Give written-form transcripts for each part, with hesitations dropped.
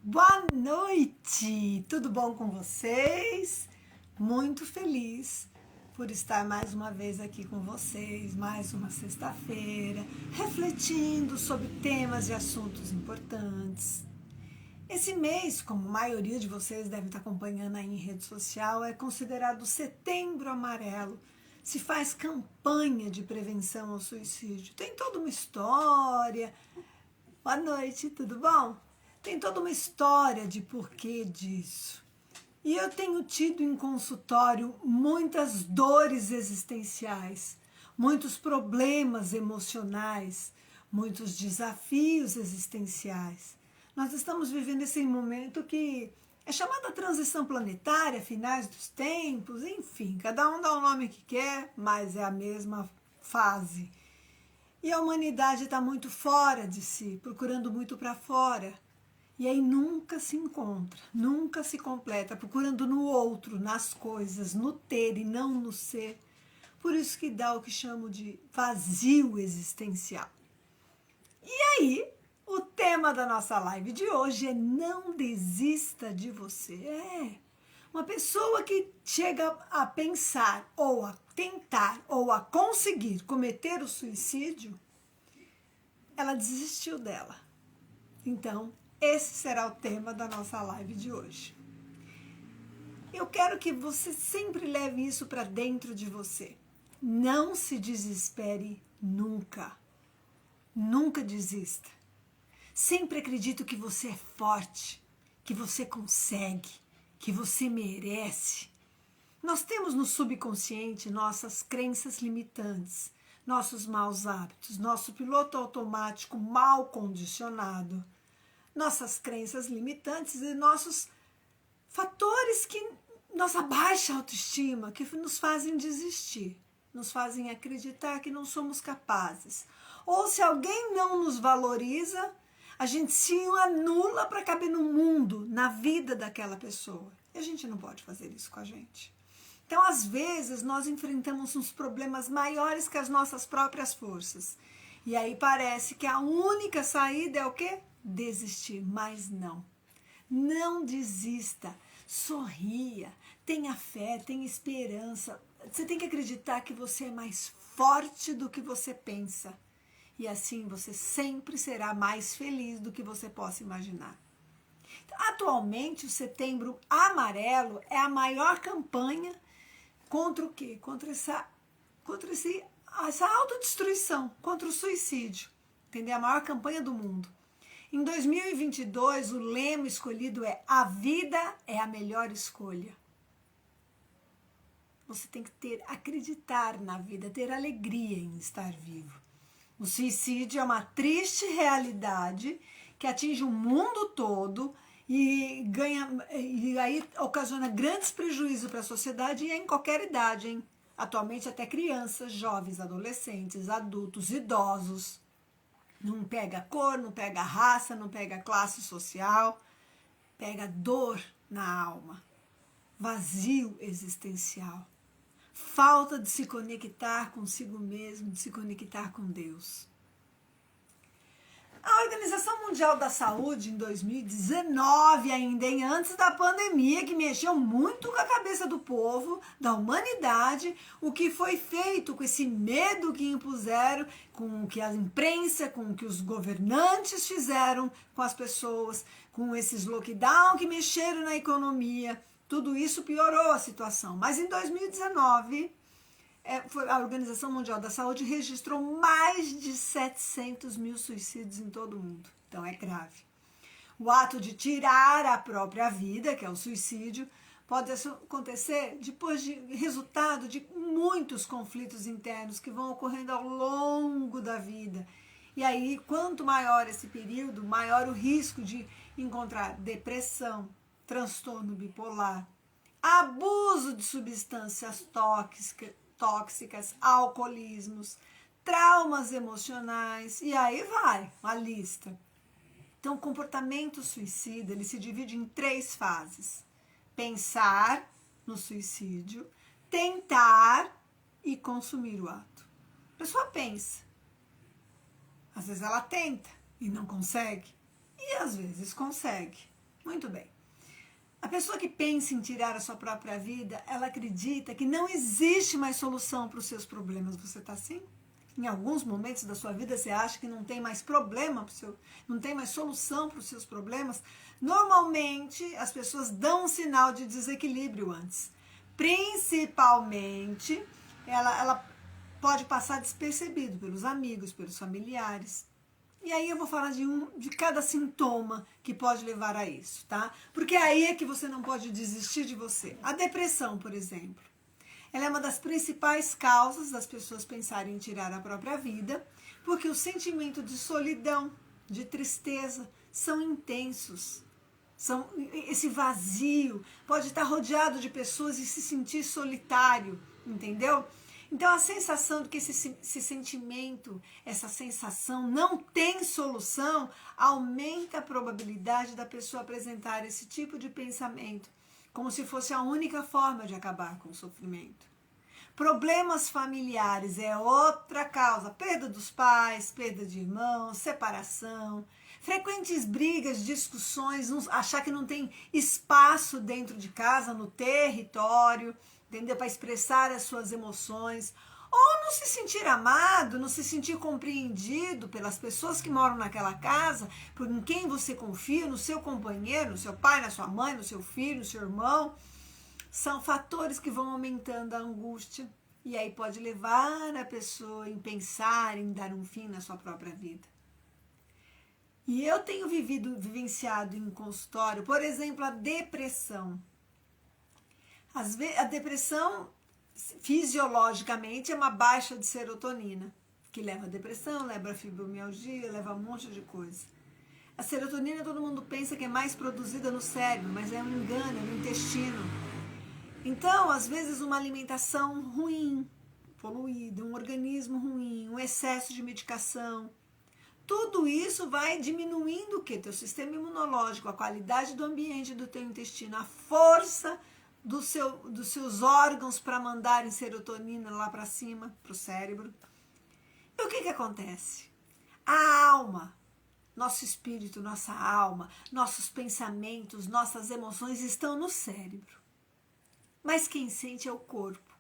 Boa noite! Tudo bom com vocês? Muito feliz por estar mais uma vez aqui com vocês, mais uma sexta-feira, refletindo sobre temas e assuntos importantes. Esse mês, como a maioria de vocês deve estar acompanhando aí em rede social, é considerado Setembro Amarelo. Se faz campanha de prevenção ao suicídio. Tem toda uma história. Boa noite, tudo bom? Tem toda uma história de porquê disso. E eu tenho tido em consultório muitas dores existenciais, muitos problemas emocionais, muitos desafios existenciais. Nós estamos vivendo esse momento que é chamada transição planetária, finais dos tempos, enfim, cada um dá o nome que quer, mas é a mesma fase. E a humanidade está muito fora de si, procurando muito para fora. E aí nunca se encontra, nunca se completa, procurando no outro, nas coisas, no ter e não no ser. Por isso que dá o que chamo de vazio existencial. E aí, o tema da nossa live de hoje é não desista de você. Uma pessoa que chega a pensar, ou a tentar, ou a conseguir cometer o suicídio, ela desistiu dela. Então, esse será o tema da nossa live de hoje. Eu quero que você sempre leve isso para dentro de você. Não se desespere nunca. Nunca desista. Sempre acredito que você é forte, que você consegue, que você merece. Nós temos no subconsciente nossas crenças limitantes, nossos maus hábitos, nosso piloto automático mal condicionado, nossas crenças limitantes e nossos fatores que nossa baixa autoestima, que nos fazem desistir, nos fazem acreditar que não somos capazes. Ou se alguém não nos valoriza, a gente se anula para caber no mundo, na vida daquela pessoa. E a gente não pode fazer isso com a gente. Então, às vezes, nós enfrentamos uns problemas maiores que as nossas próprias forças. E aí parece que a única saída é o quê? Desistir, mas não. Não desista, sorria, tenha fé, tenha esperança. Você tem que acreditar que você é mais forte do que você pensa. E assim você sempre será mais feliz do que você possa imaginar. Atualmente, o Setembro Amarelo é a maior campanha contra o quê? Contra essa autodestruição, contra o suicídio. Entendeu? A maior campanha do mundo. Em 2022, o lema escolhido é: a vida é a melhor escolha. Você tem que acreditar na vida, ter alegria em estar vivo. O suicídio é uma triste realidade que atinge o mundo todo e aí ocasiona grandes prejuízos para a sociedade e é em qualquer idade, hein? Atualmente até crianças, jovens, adolescentes, adultos, idosos. Não pega cor, não pega raça, não pega classe social, pega dor na alma, vazio existencial, falta de se conectar consigo mesmo, de se conectar com Deus. A Organização Mundial da Saúde, em 2019, ainda antes da pandemia, que mexeu muito com a cabeça do povo, da humanidade, o que foi feito com esse medo que impuseram, com o que a imprensa, com o que os governantes fizeram com as pessoas, com esses lockdown que mexeram na economia, tudo isso piorou a situação. Mas em 2019... a Organização Mundial da Saúde registrou mais de 700 mil suicídios em todo o mundo. Então é grave. O ato de tirar a própria vida, que é o suicídio, pode acontecer depois de resultado de muitos conflitos internos que vão ocorrendo ao longo da vida. E aí, quanto maior esse período, maior o risco de encontrar depressão, transtorno bipolar, abuso de substâncias tóxicas, alcoolismos, traumas emocionais, e aí vai a lista. Então, o comportamento suicida, ele se divide em 3 fases: pensar no suicídio, tentar e consumir o ato. A pessoa pensa, às vezes ela tenta e não consegue, e às vezes consegue. Muito bem. A pessoa que pensa em tirar a sua própria vida, ela acredita que não existe mais solução para os seus problemas. Você está assim? Em alguns momentos da sua vida você acha que não tem mais problema, não tem mais solução para os seus problemas. Normalmente as pessoas dão um sinal de desequilíbrio antes. Principalmente, ela pode passar despercebido pelos amigos, pelos familiares. E aí eu vou falar de cada sintoma que pode levar a isso, tá? Porque aí é que você não pode desistir de você. A depressão, por exemplo. Ela é uma das principais causas das pessoas pensarem em tirar a própria vida, porque o sentimento de solidão, de tristeza, são intensos. Esse vazio, pode estar rodeado de pessoas e se sentir solitário, entendeu? Então a sensação de que esse sentimento, essa sensação não tem solução, aumenta a probabilidade da pessoa apresentar esse tipo de pensamento, como se fosse a única forma de acabar com o sofrimento. Problemas familiares é outra causa, perda dos pais, perda de irmãos, separação, frequentes brigas, discussões, achar que não tem espaço dentro de casa, no território, entendeu? Para expressar as suas emoções, ou não se sentir amado, não se sentir compreendido pelas pessoas que moram naquela casa, por em quem você confia, no seu companheiro, no seu pai, na sua mãe, no seu filho, no seu irmão. São fatores que vão aumentando a angústia e aí pode levar a pessoa em pensar em dar um fim na sua própria vida. E eu tenho vivenciado em consultório, por exemplo, a depressão. A depressão, fisiologicamente, é uma baixa de serotonina, que leva a depressão, leva a fibromialgia, leva a um monte de coisa. A serotonina todo mundo pensa que é mais produzida no cérebro, mas é um engano, é no intestino. Então, às vezes, uma alimentação ruim, poluída, um organismo ruim, um excesso de medicação, tudo isso vai diminuindo o quê? Teu sistema imunológico, a qualidade do ambiente do teu intestino, a força dos seus órgãos para mandarem serotonina lá para cima, para o cérebro. E o que acontece? A alma, nosso espírito, nossa alma, nossos pensamentos, nossas emoções estão no cérebro. Mas quem sente é o corpo.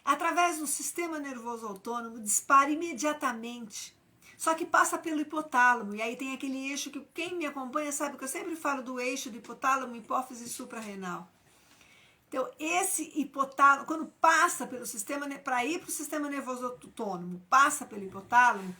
Através do sistema nervoso autônomo, dispara imediatamente. Só que passa pelo hipotálamo. E aí tem aquele eixo que quem me acompanha sabe que eu sempre falo do eixo do hipotálamo, hipófise suprarrenal. Então, esse hipotálamo, quando passa pelo sistema, para ir para o sistema nervoso autônomo, passa pelo hipotálamo,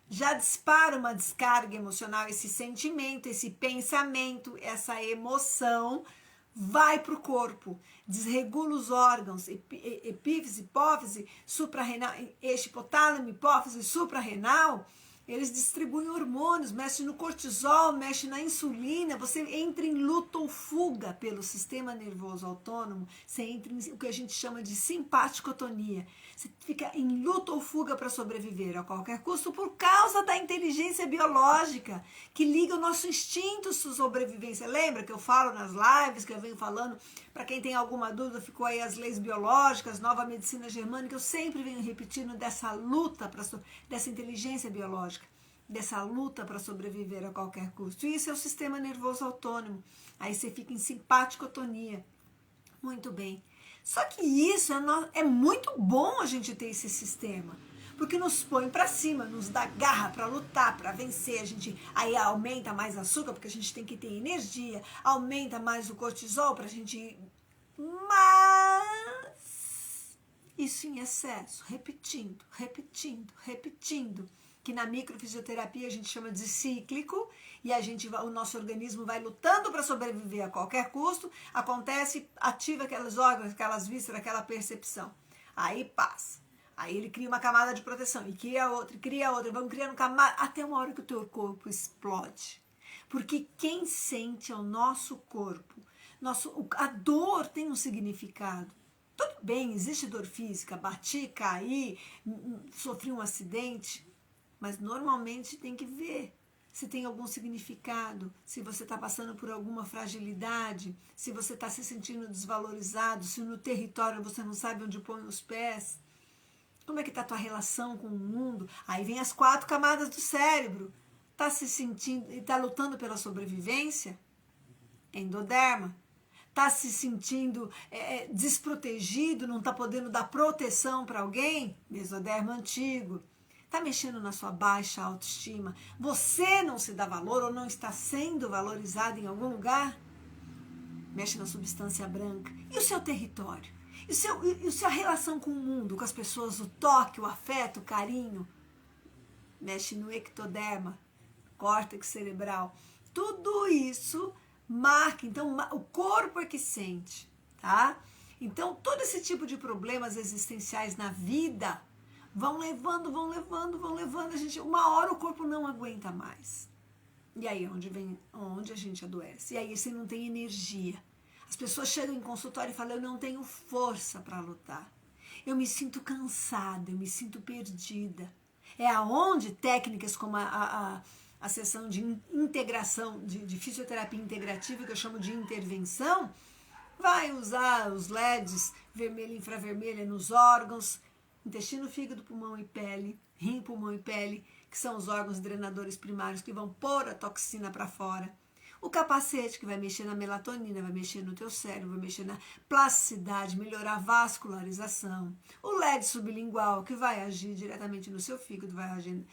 já dispara uma descarga emocional, esse sentimento, esse pensamento, essa emoção, vai para o corpo, desregula os órgãos, epífise, hipófise, suprarrenal, eixo hipotálamo, hipófise, suprarrenal, eles distribuem hormônios, mexe no cortisol, mexe na insulina, você entra em luta ou fuga pelo sistema nervoso autônomo, você entra em o que a gente chama de simpaticotonia. Você fica em luta ou fuga para sobreviver a qualquer custo por causa da inteligência biológica que liga o nosso instinto de sobrevivência. Lembra que eu falo nas lives, que eu venho falando, para quem tem alguma dúvida, ficou aí as leis biológicas, nova medicina germânica, eu sempre venho repetindo dessa luta, dessa inteligência biológica, dessa luta para sobreviver a qualquer custo. E isso é o sistema nervoso autônomo. Aí você fica em simpaticotonia. Muito bem. Só que isso é muito bom a gente ter esse sistema, porque nos põe para cima, nos dá garra para lutar, para vencer. A gente aí aumenta mais açúcar, porque a gente tem que ter energia, aumenta mais o cortisol para a gente. Mas isso em excesso, repetindo, que na microfisioterapia a gente chama de cíclico, e o nosso organismo vai lutando para sobreviver a qualquer custo, acontece, ativa aqueles órgãos, aquelas vísceras, aquela percepção. Aí passa. Aí ele cria uma camada de proteção, e cria outra, vamos criando camada, até uma hora que o teu corpo explode. Porque quem sente é o nosso corpo. A dor tem um significado. Tudo bem, existe dor física, bati, caí, sofri um acidente, mas normalmente tem que ver se tem algum significado, se você está passando por alguma fragilidade, se você está se sentindo desvalorizado, se no território você não sabe onde põe os pés. Como é que está a tua relação com o mundo? Aí vem as 4 camadas do cérebro. Está se sentindo, está lutando pela sobrevivência? Endoderma. Está se sentindo desprotegido, não está podendo dar proteção para alguém? Mesoderma antigo. Está mexendo na sua baixa autoestima? Você não se dá valor ou não está sendo valorizado em algum lugar? Mexe na substância branca. E o seu território? E a sua relação com o mundo, com as pessoas, o toque, o afeto, o carinho? Mexe no ectoderma, córtex cerebral. Tudo isso marca, então o corpo é que sente, tá? Então todo esse tipo de problemas existenciais na vida vão levando, a gente, uma hora o corpo não aguenta mais. E aí onde a gente adoece. E aí você não tem energia. As pessoas chegam em consultório e falam, eu não tenho força para lutar. Eu me sinto cansada, eu me sinto perdida. É aonde técnicas como a sessão de integração, de fisioterapia integrativa, que eu chamo de intervenção, vai usar os LEDs, vermelha e infravermelha, nos órgãos, intestino, fígado, pulmão e pele, rim, pulmão e pele, que são os órgãos drenadores primários que vão pôr a toxina para fora. O capacete, que vai mexer na melatonina, vai mexer no teu cérebro, vai mexer na plasticidade, melhorar a vascularização. O LED sublingual, que vai agir diretamente no seu fígado, vai agir...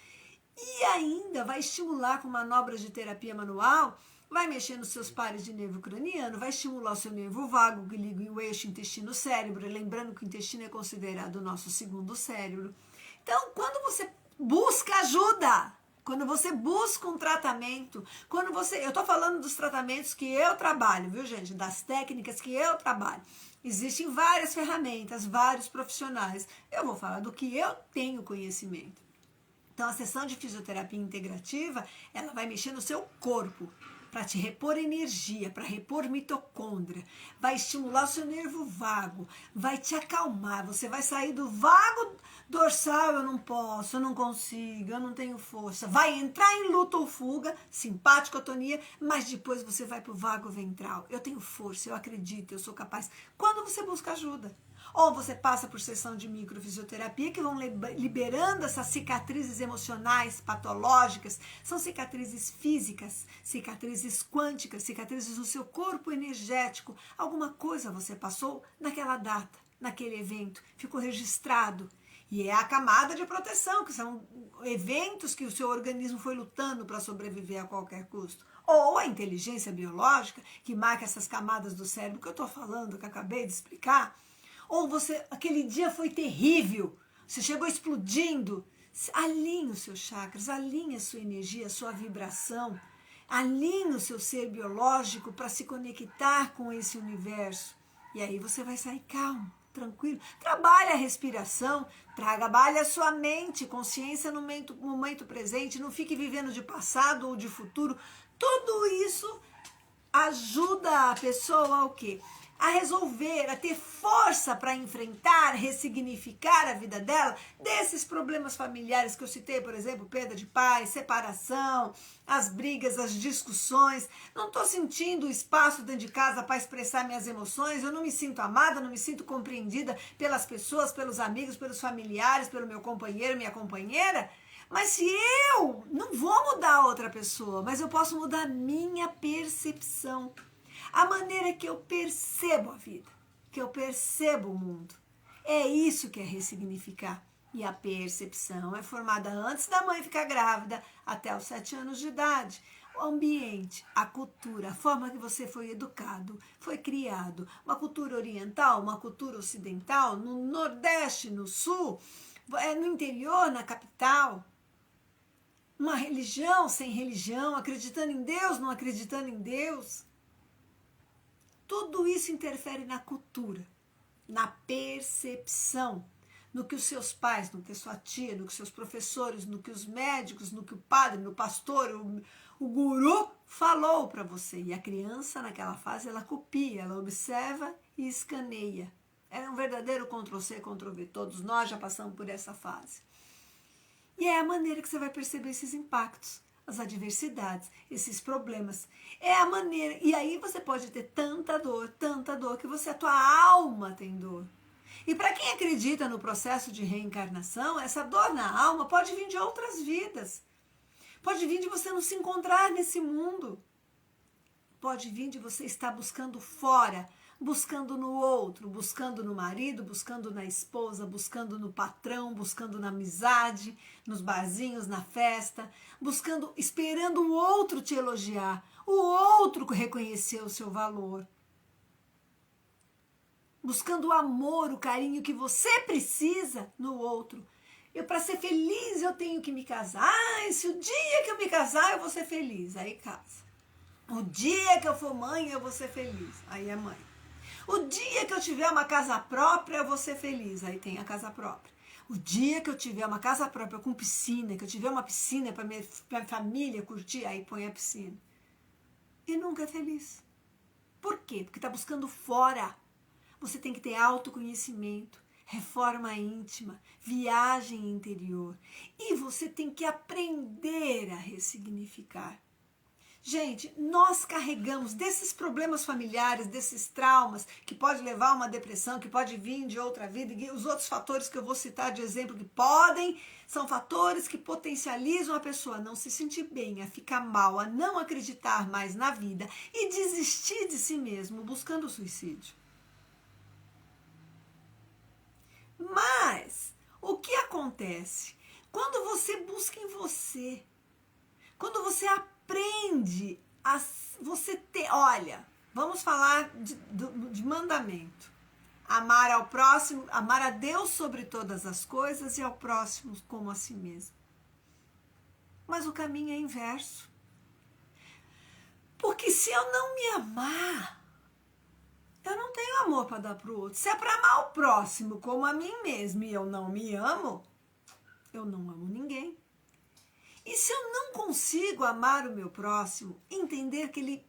E ainda vai estimular com manobras de terapia manual, vai mexer nos seus pares de nervo craniano, vai estimular o seu nervo vago, que liga o eixo intestino-cérebro, lembrando que o intestino é considerado o nosso segundo cérebro. Então, quando você busca ajuda, quando você busca um tratamento, eu tô falando dos tratamentos que eu trabalho, viu, gente? Das técnicas que eu trabalho. Existem várias ferramentas, vários profissionais. Eu vou falar do que eu tenho conhecimento. Então, a sessão de fisioterapia integrativa, ela vai mexer no seu corpo para te repor energia, para repor mitocôndria, vai estimular o seu nervo vago, vai te acalmar, você vai sair do vago dorsal, eu não posso, eu não consigo, eu não tenho força, vai entrar em luta ou fuga, simpaticotonia, mas depois você vai para o vago ventral, eu tenho força, eu acredito, eu sou capaz, quando você busca ajuda. Ou você passa por sessão de microfisioterapia que vão liberando essas cicatrizes emocionais, patológicas. São cicatrizes físicas, cicatrizes quânticas, cicatrizes no seu corpo energético. Alguma coisa você passou naquela data, naquele evento, ficou registrado. E é a camada de proteção, que são eventos que o seu organismo foi lutando para sobreviver a qualquer custo. Ou a inteligência biológica, que marca essas camadas do cérebro que eu estou falando, que eu acabei de explicar. Ou aquele dia foi terrível, você chegou explodindo, alinhe os seus chakras, alinhe a sua energia, a sua vibração, alinhe o seu ser biológico para se conectar com esse universo. E aí você vai sair calmo, tranquilo. Trabalhe a respiração, trabalhe a sua mente, consciência no momento presente, não fique vivendo de passado ou de futuro. Tudo isso ajuda a pessoa ao quê? A resolver, a ter força para enfrentar, ressignificar a vida dela desses problemas familiares que eu citei, por exemplo, perda de pai, separação, as brigas, as discussões. Não estou sentindo espaço dentro de casa para expressar minhas emoções, eu não me sinto amada, não me sinto compreendida pelas pessoas, pelos amigos, pelos familiares, pelo meu companheiro, minha companheira. Mas se eu não vou mudar a outra pessoa, mas eu posso mudar a minha percepção. A maneira que eu percebo a vida, que eu percebo o mundo. É isso que é ressignificar. E a percepção é formada antes da mãe ficar grávida, até os 7 anos de idade. O ambiente, a cultura, a forma que você foi educado, foi criado. Uma cultura oriental, uma cultura ocidental, no Nordeste, no Sul, no interior, na capital. Uma religião sem religião, acreditando em Deus, não acreditando em Deus. Tudo isso interfere na cultura, na percepção, no que os seus pais, no que a sua tia, no que os seus professores, no que os médicos, no que o padre, no pastor, o guru falou para você. E a criança, naquela fase, ela copia, ela observa e escaneia. É um verdadeiro Ctrl+C, Ctrl+V. Todos nós já passamos por essa fase. E é a maneira que você vai perceber esses impactos, as adversidades, esses problemas. É a maneira. E aí você pode ter tanta dor, que a tua alma tem dor. E para quem acredita no processo de reencarnação, essa dor na alma pode vir de outras vidas. Pode vir de você não se encontrar nesse mundo. pode vir de você estar buscando fora, buscando no outro, buscando no marido, buscando na esposa, buscando no patrão, buscando na amizade, nos barzinhos, na festa, buscando, esperando o outro te elogiar, o outro reconhecer o seu valor. Buscando o amor, o carinho que você precisa no outro. Para ser feliz eu tenho que me casar. Se o dia que eu me casar eu vou ser feliz, aí casa. O dia que eu for mãe eu vou ser feliz, aí é mãe. O dia que eu tiver uma casa própria eu vou ser feliz, aí tem a casa própria. O dia que eu tiver uma casa própria com piscina, que eu tiver uma piscina para minha família curtir, aí põe a piscina. E nunca é feliz. Por quê? Porque está buscando fora. Você tem que ter autoconhecimento, reforma íntima, viagem interior. E você tem que aprender a ressignificar. Gente, nós carregamos desses problemas familiares, desses traumas, que pode levar a uma depressão, que pode vir de outra vida, e os outros fatores que eu vou citar de exemplo que podem, são fatores que potencializam a pessoa a não se sentir bem, a ficar mal, a não acreditar mais na vida e desistir de si mesmo, buscando o suicídio. Mas, o que acontece? Quando você busca em você, quando você aprende a você ter, olha, vamos falar de mandamento. Amar ao próximo, amar a Deus sobre todas as coisas e ao próximo como a si mesmo. Mas o caminho é inverso. Porque se eu não me amar, eu não tenho amor para dar para o outro. Se é para amar o próximo como a mim mesmo e eu não me amo, eu não amo ninguém. E se eu não consigo amar o meu próximo, entender que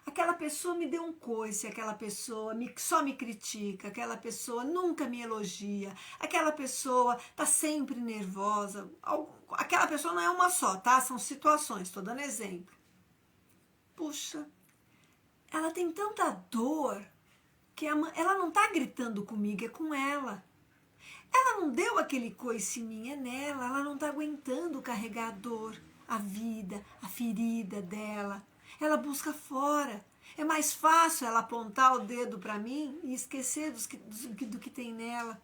aquela pessoa me deu um coice, aquela pessoa só me critica, aquela pessoa nunca me elogia, aquela pessoa está sempre nervosa, aquela pessoa não é uma só, tá? São situações, estou dando exemplo. Puxa, ela tem tanta dor que ela não está gritando comigo, é com ela. Ela não deu aquele coice em mim, é nela. Ela não está aguentando carregar a dor, a vida, a ferida dela. Ela busca fora. É mais fácil ela apontar o dedo para mim e esquecer do que tem nela.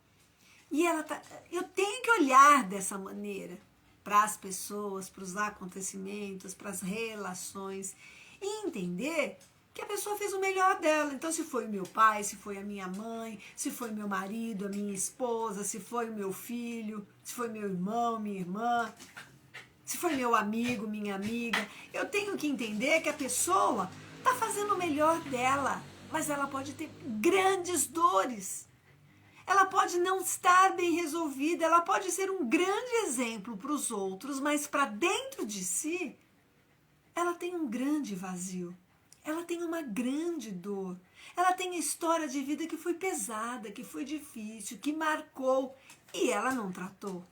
E eu tenho que olhar dessa maneira para as pessoas, para os acontecimentos, para as relações e entender que a pessoa fez o melhor dela. Então, se foi o meu pai, se foi a minha mãe, se foi meu marido, a minha esposa, se foi o meu filho, se foi meu irmão, minha irmã, se foi meu amigo, minha amiga, eu tenho que entender que a pessoa está fazendo o melhor dela, mas ela pode ter grandes dores. Ela pode não estar bem resolvida, ela pode ser um grande exemplo para os outros, mas para dentro de si, ela tem um grande vazio. Ela tem uma grande dor. Ela tem a história de vida que foi pesada, que foi difícil, que marcou e ela não tratou.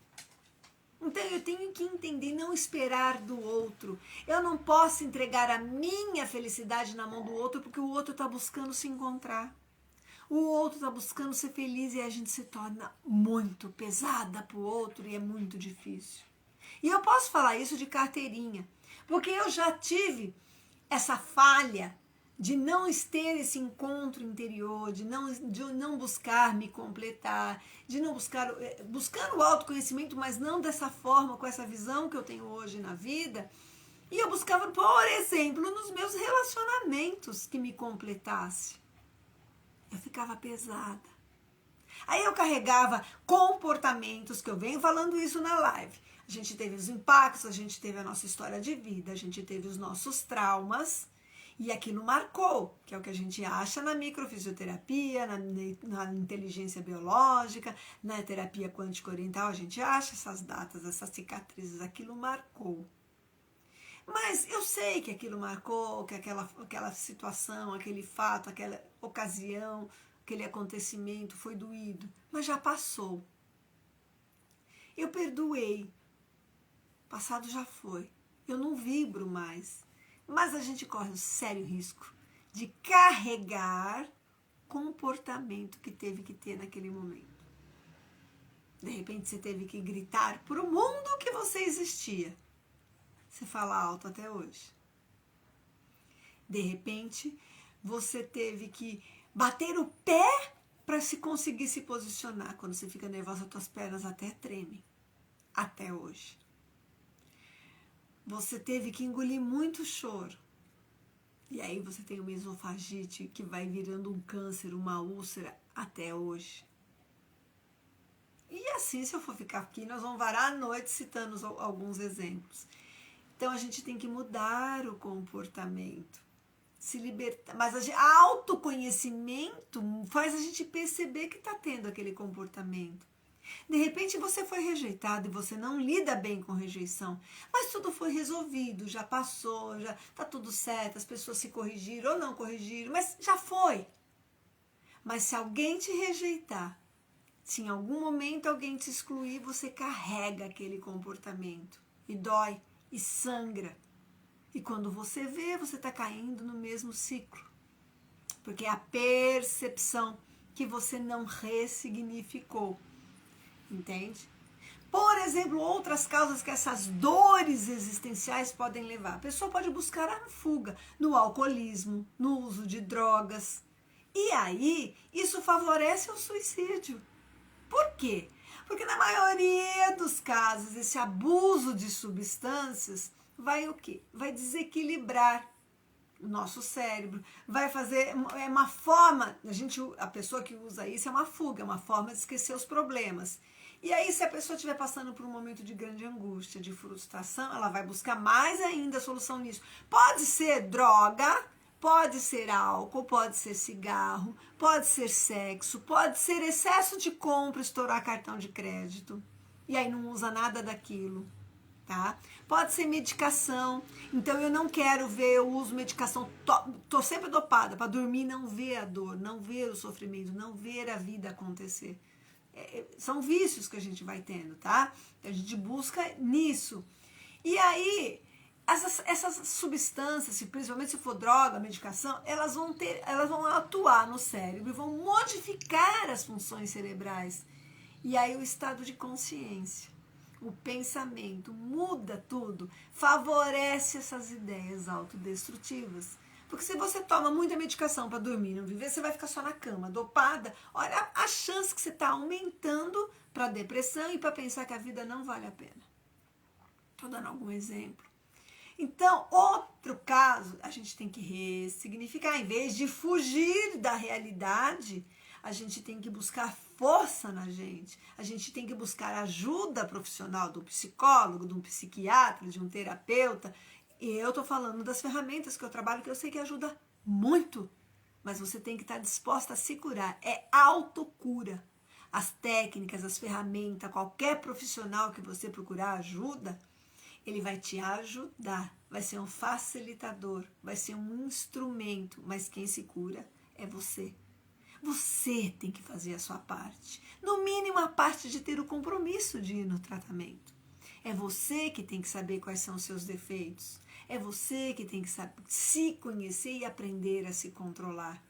Então eu tenho que entender, não esperar do outro. Eu não posso entregar a minha felicidade na mão do outro porque o outro está buscando se encontrar. O outro está buscando ser feliz e a gente se torna muito pesada para o outro e é muito difícil. E eu posso falar isso de carteirinha, porque eu já tive essa falha de não ter esse encontro interior, de não buscar me completar, de não buscar o autoconhecimento, mas não dessa forma, com essa visão que eu tenho hoje na vida. E eu buscava, por exemplo, nos meus relacionamentos que me completasse. Eu ficava pesada. Aí eu carregava comportamentos, que eu venho falando isso na live. A gente teve os impactos, a gente teve a nossa história de vida, a gente teve os nossos traumas e aquilo marcou, que é o que a gente acha na microfisioterapia, na inteligência biológica, na terapia quântica oriental, a gente acha essas datas, essas cicatrizes, aquilo marcou. Mas eu sei que aquilo marcou, que aquela situação, aquele fato, aquela ocasião, aquele acontecimento foi doído, mas já passou. Eu perdoei. Passado já foi. Eu não vibro mais. Mas a gente corre um sério risco de carregar comportamento que teve que ter naquele momento. De repente você teve que gritar para o mundo que você existia. Você fala alto até hoje. De repente, você teve que bater o pé para se conseguir se posicionar. Quando você fica nervosa, suas pernas até tremem. Até hoje. Você teve que engolir muito choro. E aí você tem uma esofagite que vai virando um câncer, uma úlcera, até hoje. E assim, se eu for ficar aqui, nós vamos varar a noite citando alguns exemplos. Então, a gente tem que mudar o comportamento, se libertar. Mas autoconhecimento faz a gente perceber que está tendo aquele comportamento. De repente, você foi rejeitado e você não lida bem com rejeição. Mas tudo foi resolvido, já passou, já está tudo certo, as pessoas se corrigiram ou não corrigiram, mas já foi. Mas se alguém te rejeitar, se em algum momento alguém te excluir, você carrega aquele comportamento. E dói, e sangra. E quando você vê, você está caindo no mesmo ciclo. Porque é a percepção que você não ressignificou. Entende? Por exemplo, outras causas que essas dores existenciais podem levar. A pessoa pode buscar a fuga no alcoolismo, no uso de drogas. E aí, isso favorece o suicídio. Por quê? Porque na maioria dos casos, esse abuso de substâncias vai o quê? Vai desequilibrar o nosso cérebro, vai fazer, é uma forma, a pessoa que usa isso é uma fuga, é uma forma de esquecer os problemas. E aí, se a pessoa estiver passando por um momento de grande angústia, de frustração, ela vai buscar mais ainda a solução nisso. Pode ser droga, pode ser álcool, pode ser cigarro, pode ser sexo, pode ser excesso de compra, estourar cartão de crédito. E aí não usa nada daquilo, tá? Pode ser medicação. Então eu não quero ver, eu uso medicação, tô sempre dopada para dormir, não ver a dor, não ver o sofrimento, não ver a vida acontecer. São vícios que a gente vai tendo, tá? A gente busca nisso. E aí, essas substâncias, principalmente se for droga, medicação, elas vão atuar no cérebro e vão modificar as funções cerebrais. E aí o estado de consciência, o pensamento, muda tudo, favorece essas ideias autodestrutivas. Porque se você toma muita medicação para dormir e não viver, você vai ficar só na cama, dopada. Olha a chance que você está aumentando para depressão e para pensar que a vida não vale a pena. Estou dando algum exemplo. Então, outro caso, a gente tem que ressignificar. Em vez de fugir da realidade, a gente tem que buscar força na gente. A gente tem que buscar ajuda profissional do psicólogo, de um psiquiatra, de um terapeuta. E eu estou falando das ferramentas que eu trabalho, que eu sei que ajuda muito. Mas você tem que estar disposta a se curar. É autocura. As técnicas, as ferramentas, qualquer profissional que você procurar ajuda, ele vai te ajudar. Vai ser um facilitador, vai ser um instrumento. Mas quem se cura é você. Você tem que fazer a sua parte. No mínimo a parte de ter o compromisso de ir no tratamento. É você que tem que saber quais são os seus defeitos. É você que tem que saber se conhecer e aprender a se controlar.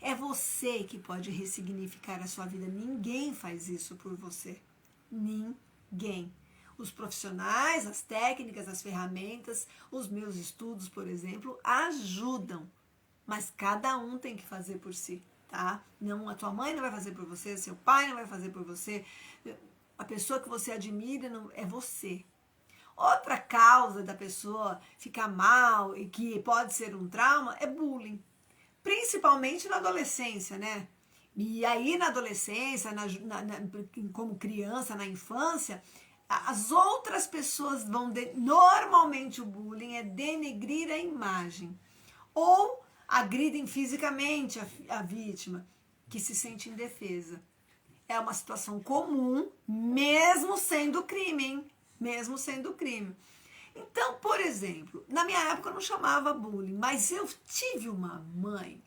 É você que pode ressignificar a sua vida. Ninguém faz isso por você. Ninguém. Os profissionais, as técnicas, as ferramentas, os meus estudos, por exemplo, ajudam. Mas cada um tem que fazer por si, tá? Não, a tua mãe não vai fazer por você, seu pai não vai fazer por você. A pessoa que você admira não, é você. Outra causa da pessoa ficar mal e que pode ser um trauma é bullying. Principalmente na adolescência, né? E aí na adolescência, como criança, na infância, as outras pessoas vão... Normalmente o bullying é denegrir a imagem. Ou agridem fisicamente a vítima, que se sente indefesa. É uma situação comum, mesmo sendo crime, hein? Mesmo sendo crime. Então, por exemplo, na minha época eu não chamava bullying, mas eu tive uma mãe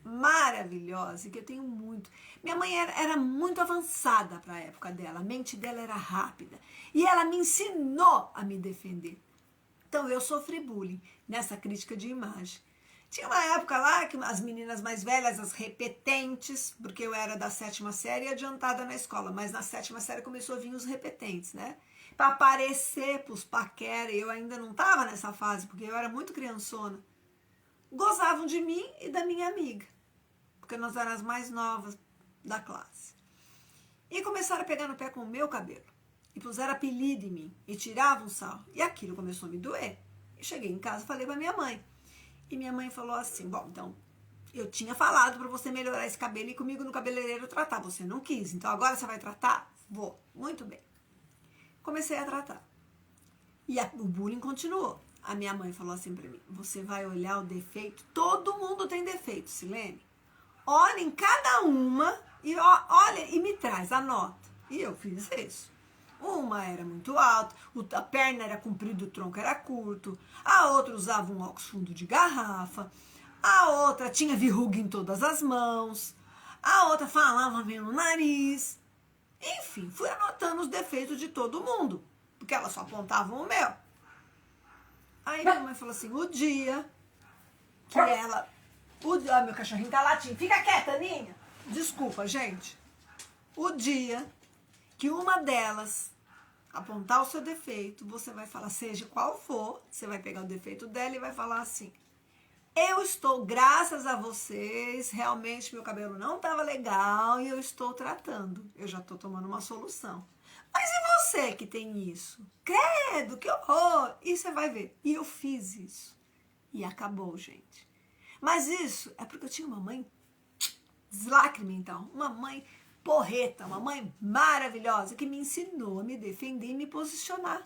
maravilhosa, que eu tenho muito. Minha mãe era muito avançada para a época dela, a mente dela era rápida. E ela me ensinou a me defender. Então, eu sofri bullying nessa crítica de imagem. Tinha uma época lá que as meninas mais velhas, as repetentes, porque eu era da 7ª série e adiantada na escola, mas na 7ª série começou a vir os repetentes, né? Para aparecer pros paquera, eu ainda não estava nessa fase, porque eu era muito criançona. gozavam de mim e da minha amiga, porque nós éramos as mais novas da classe. E começaram a pegar no pé com o meu cabelo. E puseram apelido em mim. E tiravam sarro. E aquilo começou a me doer. E cheguei em casa e falei pra minha mãe. E minha mãe falou assim, bom, então, eu tinha falado pra você melhorar esse cabelo e ir comigo no cabeleireiro tratar. Você não quis. Então agora você vai tratar? Vou. Muito bem. Comecei a tratar. E o bullying continuou. A minha mãe falou assim pra mim, você vai olhar o defeito. Todo mundo tem defeito, Silene. Olha em cada uma e olha e me traz, anota. E eu fiz isso. Uma era muito alta, a perna era comprida, o tronco era curto. A outra usava um óculos fundo de garrafa. A outra tinha verruga em todas as mãos. A outra falava meio no nariz. Enfim, fui anotando os defeitos de todo mundo, porque elas só apontavam o meu. Aí minha mãe falou assim, o dia que ela... meu cachorrinho tá latindo. Fica quieta, Ninha. Desculpa, gente. O dia que uma delas apontar o seu defeito, você vai falar, seja qual for, você vai pegar o defeito dela e vai falar assim, eu estou, graças a vocês, realmente meu cabelo não estava legal e eu estou tratando. Eu já estou tomando uma solução. Mas e você que tem isso? Credo, que horror! E você vai ver. E eu fiz isso. E acabou, gente. Mas isso é porque eu tinha uma mãe deslágrime, então. Uma mãe porreta, uma mãe maravilhosa que me ensinou a me defender e me posicionar.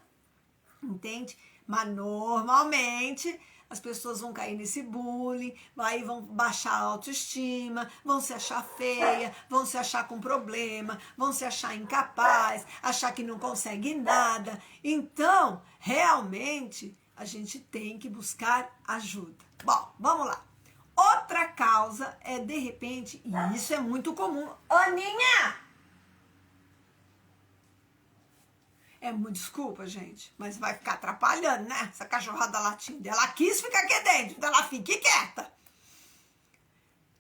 Entende? Mas normalmente as pessoas vão cair nesse bullying, aí vão baixar a autoestima, vão se achar feia, vão se achar com problema, vão se achar incapaz, achar que não consegue nada. Então, realmente, a gente tem que buscar ajuda. Bom, vamos lá. Outra causa é, de repente, e isso é muito comum. Aninha! Desculpa, gente, mas vai ficar atrapalhando, né? Essa cachorrada latindo. Ela quis ficar aqui dentro, então ela fique quieta.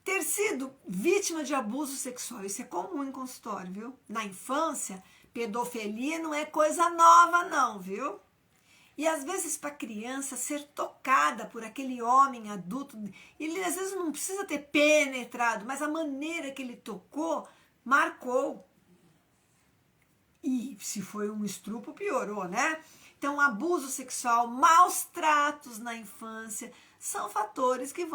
Ter sido vítima de abuso sexual, isso é comum em consultório, viu? Na infância, pedofilia não é coisa nova, não, viu? E às vezes para a criança ser tocada por aquele homem adulto, ele às vezes não precisa ter penetrado, mas a maneira que ele tocou marcou. E se foi um estupro, piorou, né? Então, abuso sexual, maus tratos na infância, são fatores que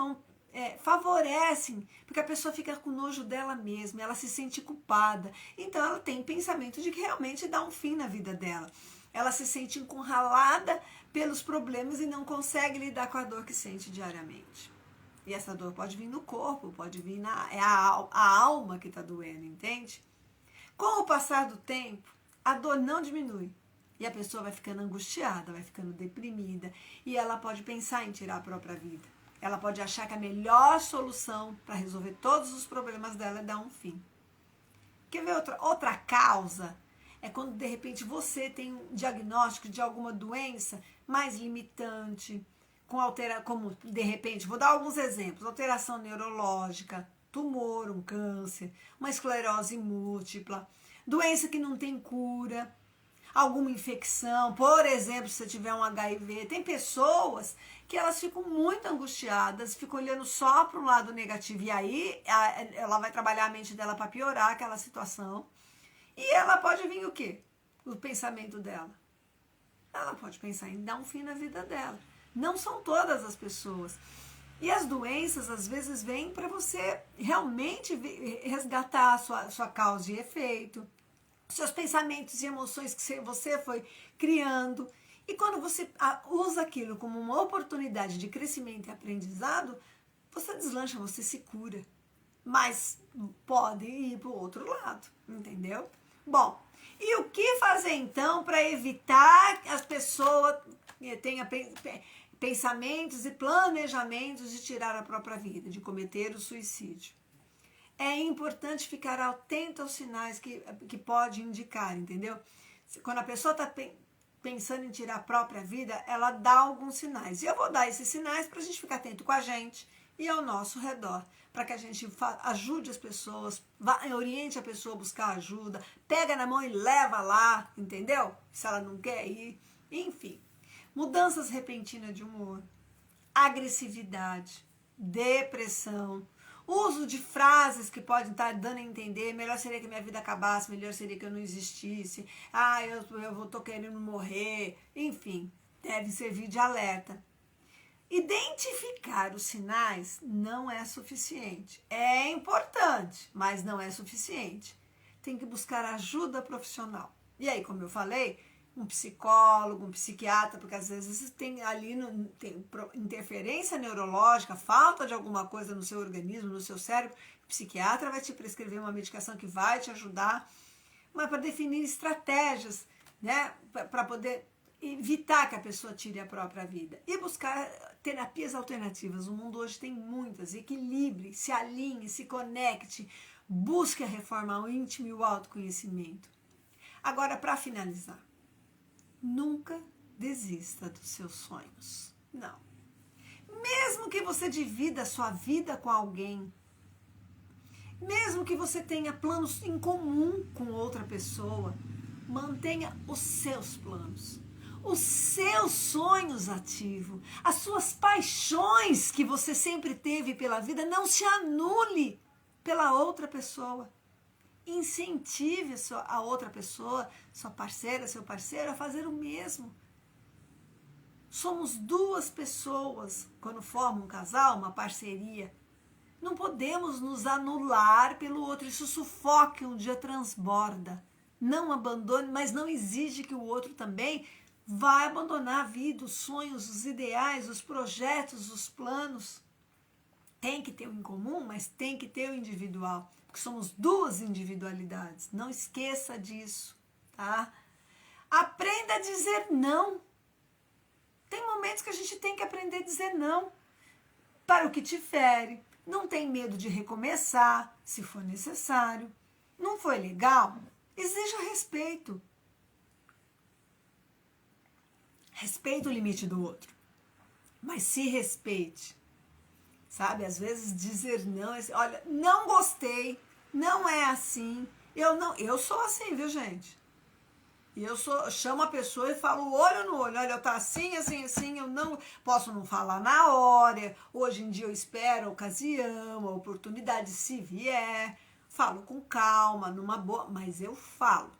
favorecem, porque a pessoa fica com nojo dela mesma, ela se sente culpada. Então, ela tem pensamento de que realmente dá um fim na vida dela. Ela se sente encurralada pelos problemas e não consegue lidar com a dor que sente diariamente. E essa dor pode vir no corpo, pode vir a alma que está doendo, entende? Com o passar do tempo, a dor não diminui. E a pessoa vai ficando angustiada, vai ficando deprimida. E ela pode pensar em tirar a própria vida. Ela pode achar que a melhor solução para resolver todos os problemas dela é dar um fim. Quer ver outra causa? É quando, de repente, você tem um diagnóstico de alguma doença mais limitante, como, de repente, vou dar alguns exemplos, alteração neurológica, tumor, um câncer, uma esclerose múltipla, doença que não tem cura, alguma infecção, por exemplo, se você tiver um HIV, tem pessoas que elas ficam muito angustiadas, ficam olhando só para o lado negativo, e aí ela vai trabalhar a mente dela para piorar aquela situação, e ela pode vir o quê? O pensamento dela. Ela pode pensar em dar um fim na vida dela. Não são todas as pessoas. E as doenças, às vezes, vêm para você realmente resgatar a sua causa e efeito, seus pensamentos e emoções que você foi criando. E quando você usa aquilo como uma oportunidade de crescimento e aprendizado, você deslancha, você se cura. Mas pode ir para o outro lado, entendeu? Bom, e o que fazer então para evitar que as pessoas tenham pensamentos e planejamentos de tirar a própria vida, de cometer o suicídio? É importante ficar atento aos sinais que pode indicar, entendeu? Quando a pessoa está pensando em tirar a própria vida, ela dá alguns sinais. E eu vou dar esses sinais para a gente ficar atento com a gente e ao nosso redor, para que a gente ajude as pessoas, oriente a pessoa a buscar ajuda, pega na mão e leva lá, entendeu? Se ela não quer ir, enfim. Mudanças repentinas de humor, agressividade, depressão, uso de frases que podem estar dando a entender, melhor seria que minha vida acabasse, melhor seria que eu não existisse, eu tô querendo morrer, enfim, deve servir de alerta. Identificar os sinais não é suficiente. É importante, mas não é suficiente. Tem que buscar ajuda profissional. E aí, como eu falei, um psicólogo, um psiquiatra, porque às vezes tem ali tem interferência neurológica, falta de alguma coisa no seu organismo, no seu cérebro. O psiquiatra vai te prescrever uma medicação que vai te ajudar, mas para definir estratégias, né, para poder evitar que a pessoa tire a própria vida e buscar terapias alternativas. O mundo hoje tem muitas. Equilibre, se alinhe, se conecte, busque a reforma íntima e o autoconhecimento. Agora, para finalizar, nunca desista dos seus sonhos. Não. Mesmo que você divida a sua vida com alguém, mesmo que você tenha planos em comum com outra pessoa, mantenha os seus planos, os seus sonhos ativos, as suas paixões que você sempre teve pela vida, não se anule pela outra pessoa. Incentive a outra pessoa, sua parceira, seu parceiro, a fazer o mesmo. Somos duas pessoas, quando formam um casal, uma parceria. Não podemos nos anular pelo outro, isso sufoca, um dia transborda. Não abandone, mas não exige que o outro também vai abandonar a vida, os sonhos, os ideais, os projetos, os planos. Tem que ter o em comum, mas tem que ter o individual, porque somos duas individualidades. Não esqueça disso, tá? Aprenda a dizer não. Tem momentos que a gente tem que aprender a dizer não para o que te fere. Não tem medo de recomeçar, se for necessário. Não foi legal? Exija respeito. Respeita o limite do outro, mas se respeite, sabe? Às vezes dizer não, olha, não gostei, não é assim, eu sou assim, viu, gente? Eu chamo a pessoa e falo olho no olho, olha, eu tá assim, assim, assim, eu não posso não falar na hora, hoje em dia eu espero a ocasião, a oportunidade se vier, falo com calma, numa boa, mas eu falo.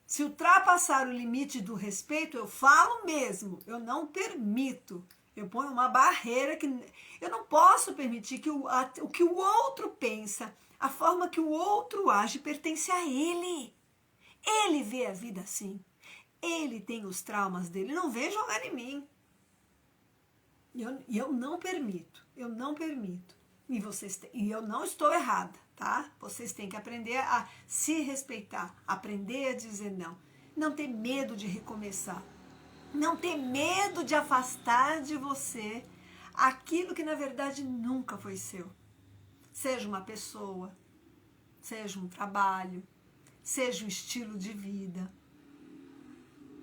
Se ultrapassar o limite do respeito, eu falo mesmo, eu não permito. Eu ponho uma barreira que eu não posso permitir que o que o outro pensa, a forma que o outro age pertence a ele. Ele vê a vida assim. Ele tem os traumas dele, não vem jogar em mim. Eu não permito, eu não permito. E eu não estou errada, tá? Vocês têm que aprender a se respeitar, aprender a dizer não. Não ter medo de recomeçar. Não ter medo de afastar de você aquilo que na verdade nunca foi seu. Seja uma pessoa, seja um trabalho, seja um estilo de vida.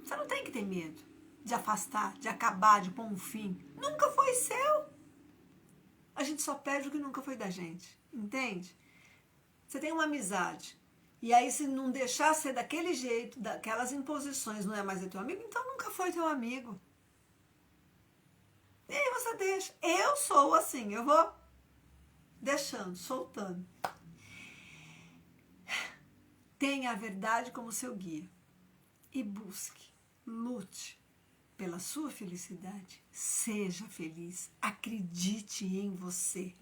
Você não tem que ter medo de afastar, de acabar, de pôr um fim. Nunca foi seu. A gente só perde o que nunca foi da gente, entende? Você tem uma amizade, e aí se não deixar ser daquele jeito, daquelas imposições, não é mais teu amigo, então nunca foi teu amigo. E aí você deixa. Eu sou assim, eu vou deixando, soltando. Tenha a verdade como seu guia e busque, lute pela sua felicidade. Seja feliz, acredite em você.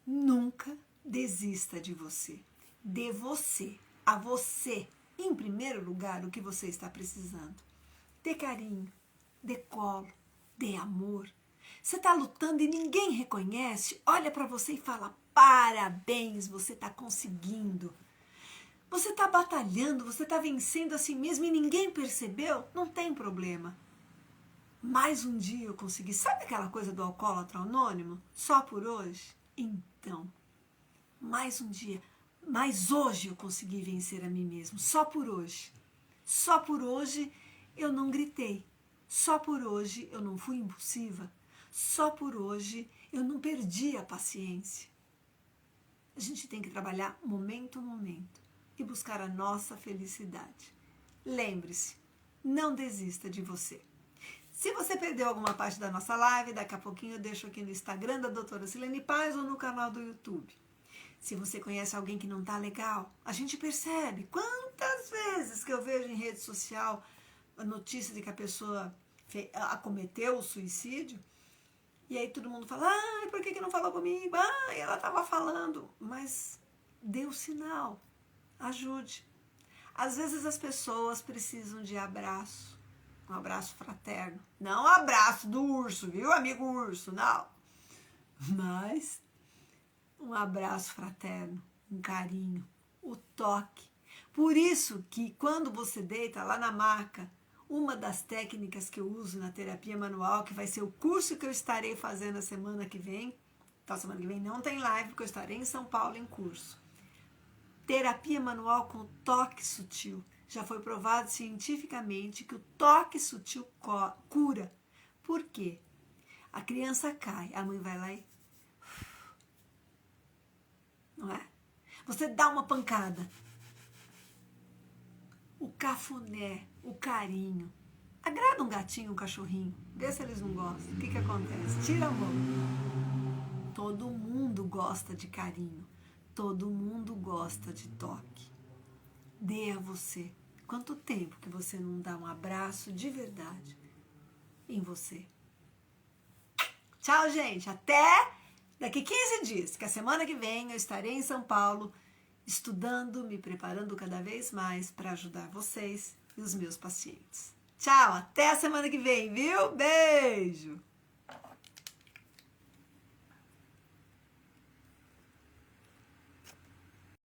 Nunca desista de você. Dê você, a você, em primeiro lugar, o que você está precisando. Dê carinho, dê colo, dê amor. Você está lutando e ninguém reconhece, olha para você e fala, parabéns, você está conseguindo. Você está batalhando, você está vencendo a si mesmo e ninguém percebeu? Não tem problema. Mais um dia eu consegui. Sabe aquela coisa do alcoólatra anônimo? Só por hoje? Então, mais um dia. Mas hoje eu consegui vencer a mim mesmo. Só por hoje. Só por hoje eu não gritei. Só por hoje eu não fui impulsiva. Só por hoje eu não perdi a paciência. A gente tem que trabalhar momento a momento e buscar a nossa felicidade. Lembre-se, não desista de você. Se você perdeu alguma parte da nossa live, daqui a pouquinho eu deixo aqui no Instagram da doutora Silene Paz ou no canal do YouTube. Se você conhece alguém que não tá legal, a gente percebe. Quantas vezes que eu vejo em rede social a notícia de que a pessoa acometeu o suicídio, e aí todo mundo fala, por que não falou comigo? Ela estava falando. Mas dê o sinal, ajude. Às vezes as pessoas precisam de abraço, um abraço fraterno. Não um abraço do urso, viu, amigo urso? Não. Mas um abraço fraterno, um carinho, o toque. Por isso que quando você deita lá na maca, uma das técnicas que eu uso na terapia manual, que vai ser o curso que eu estarei fazendo a semana que vem, então semana que vem não tem live, porque eu estarei em São Paulo em curso. Terapia manual com toque sutil. Já foi provado cientificamente que o toque sutil cura. Por quê? A criança cai, a mãe vai lá e... Não é? Você dá uma pancada. O cafuné, o carinho. Agrada um gatinho, um cachorrinho. Vê se eles não gostam. O que acontece? Tira a mão. Todo mundo gosta de carinho. Todo mundo gosta de toque. Dê a você. Quanto tempo que você não dá um abraço de verdade em você? Tchau, gente. Até daqui 15 dias, que a semana que vem eu estarei em São Paulo estudando, me preparando cada vez mais para ajudar vocês e os meus pacientes. Tchau, até a semana que vem, viu? Beijo!